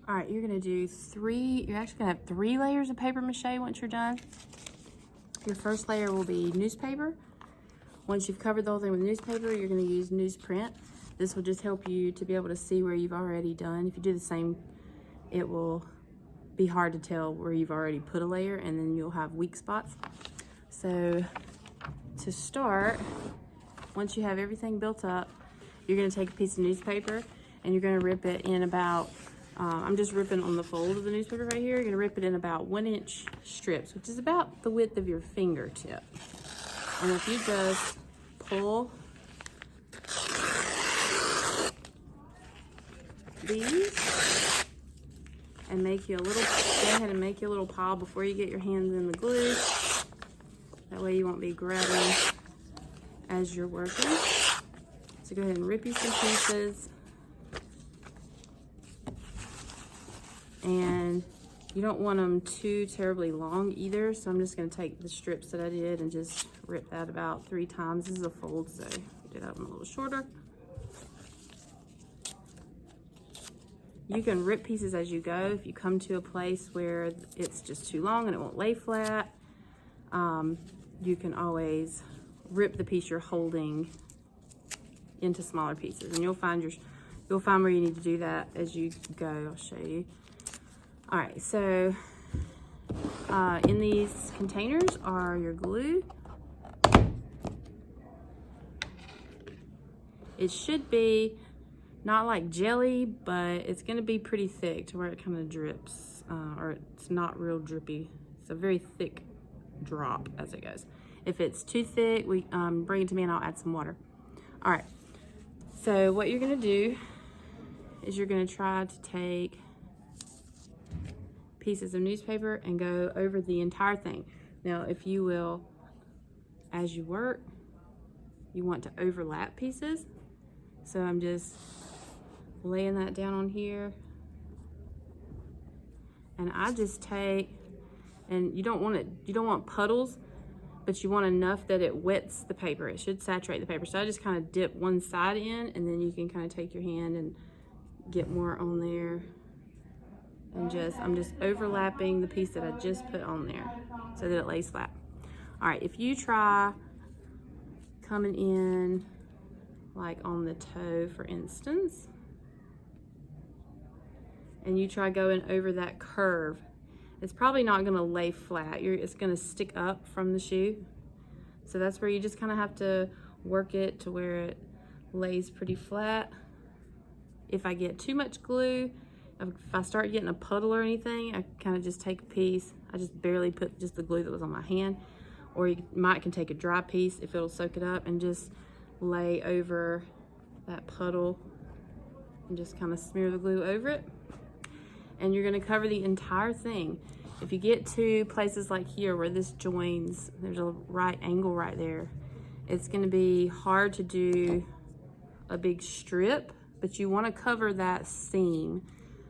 All right, you're gonna do you're actually gonna have 3 layers of paper mache once you're done. Your first layer will be newspaper. Once you've covered the whole thing with newspaper, you're gonna use newsprint. This will just help you to be able to see where you've already done. If you do the same, it will be hard to tell where you've already put a layer, and then you'll have weak spots. So to start, once you have everything built up, you're gonna take a piece of newspaper and you're gonna rip it in about, I'm just ripping on the fold of the newspaper right here. You're gonna rip it in about 1-inch strips, which is about the width of your fingertip. And if you just pull these and make you a little, go ahead and make you a little pile before you get your hands in the glue. That way you won't be grabbing as you're working. So go ahead and rip you some pieces. And you don't want them too terribly long either, so I'm just going to take the strips that I did and just rip that about 3 times. This is a fold, so do that one a little shorter. You can rip pieces as you go. If you come to a place where it's just too long and it won't lay flat, you can always rip the piece you're holding into smaller pieces, and you'll find where you need to do that as you go. I'll show you. All right, so in these containers are your glue. It should be not like jelly, but it's gonna be pretty thick to where it kind of drips, or it's not real drippy. It's a very thick drop as it goes. If it's too thick, bring it to me and I'll add some water. All right, so what you're gonna do is you're gonna try to take pieces of newspaper and go over the entire thing. Now, if you will, as you work, you want to overlap pieces. So I'm just laying that down on here. And I just take, and you don't want puddles, but you want enough that it wets the paper. It should saturate the paper. So I just kind of dip one side in, and then you can kind of take your hand and get more on there. And I'm just overlapping the piece that I just put on there so that it lays flat. All right, if you try coming in like on the toe, for instance, and you try going over that curve, it's probably not gonna lay flat. It's gonna stick up from the shoe. So that's where you just kind of have to work it to where it lays pretty flat. If I get too much glue, if I start getting a puddle or anything, I kind of just take a piece. I just barely put just the glue that was on my hand. Or you can take a dry piece if it'll soak it up, and just lay over that puddle and just kind of smear the glue over it. And you're gonna cover the entire thing. If you get to places like here where this joins, there's a right angle right there, it's gonna be hard to do a big strip, but you wanna cover that seam.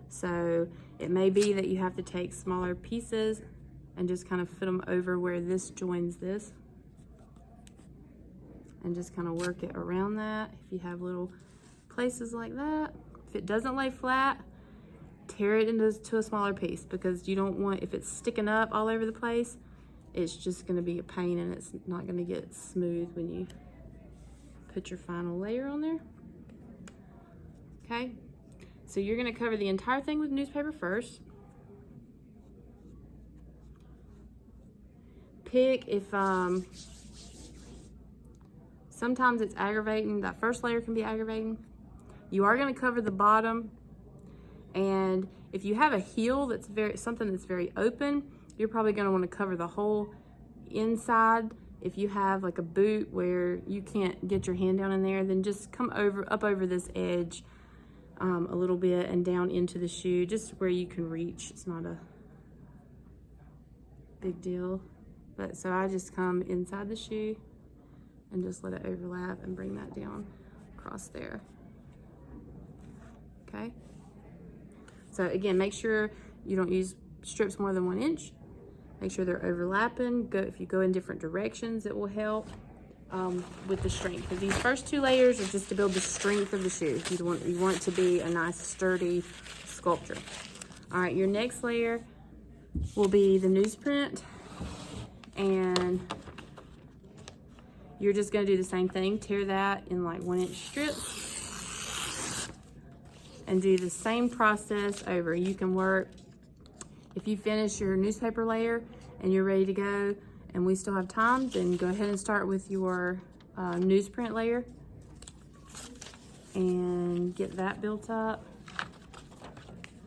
So it may be that you have to take smaller pieces and just kind of fit them over where this joins this, and just kind of work it around that. If you have little places like that, if it doesn't lay flat, tear it into a smaller piece, because you don't want, if it's sticking up all over the place, it's just going to be a pain and it's not going to get smooth when you put your final layer on there. Okay, so you're going to cover the entire thing with newspaper first. Pick if sometimes it's aggravating, that first layer can be aggravating. You are going to cover the bottom, and if you have a heel that's something that's very open, you're probably going to want to cover the whole inside. If you have like a boot where you can't get your hand down in there, then just come up over this edge a little bit and down into the shoe, just where you can reach. It's not a big deal. But so I just come inside the shoe and just let it overlap and bring that down across there. Okay. So again, make sure you don't use strips more than 1 inch. Make sure they're overlapping. If you go in different directions, it will help with the strength. Because these first 2 layers are just to build the strength of the shoe. You want it to be a nice sturdy sculpture. All right, your next layer will be the newsprint, and you're just gonna do the same thing. Tear that in like 1-inch strips and do the same process over. You can work, if you finish your newspaper layer and you're ready to go and we still have time, then go ahead and start with your newsprint layer and get that built up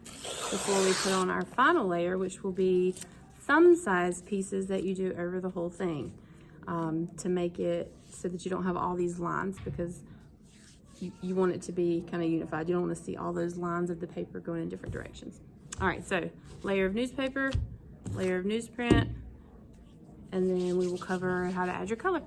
before we put on our final layer, which will be thumb-sized pieces that you do over the whole thing, to make it so that you don't have all these lines, because you want it to be kind of unified. You don't want to see all those lines of the paper going in different directions. All right, so layer of newspaper, layer of newsprint, and then we will cover how to add your color.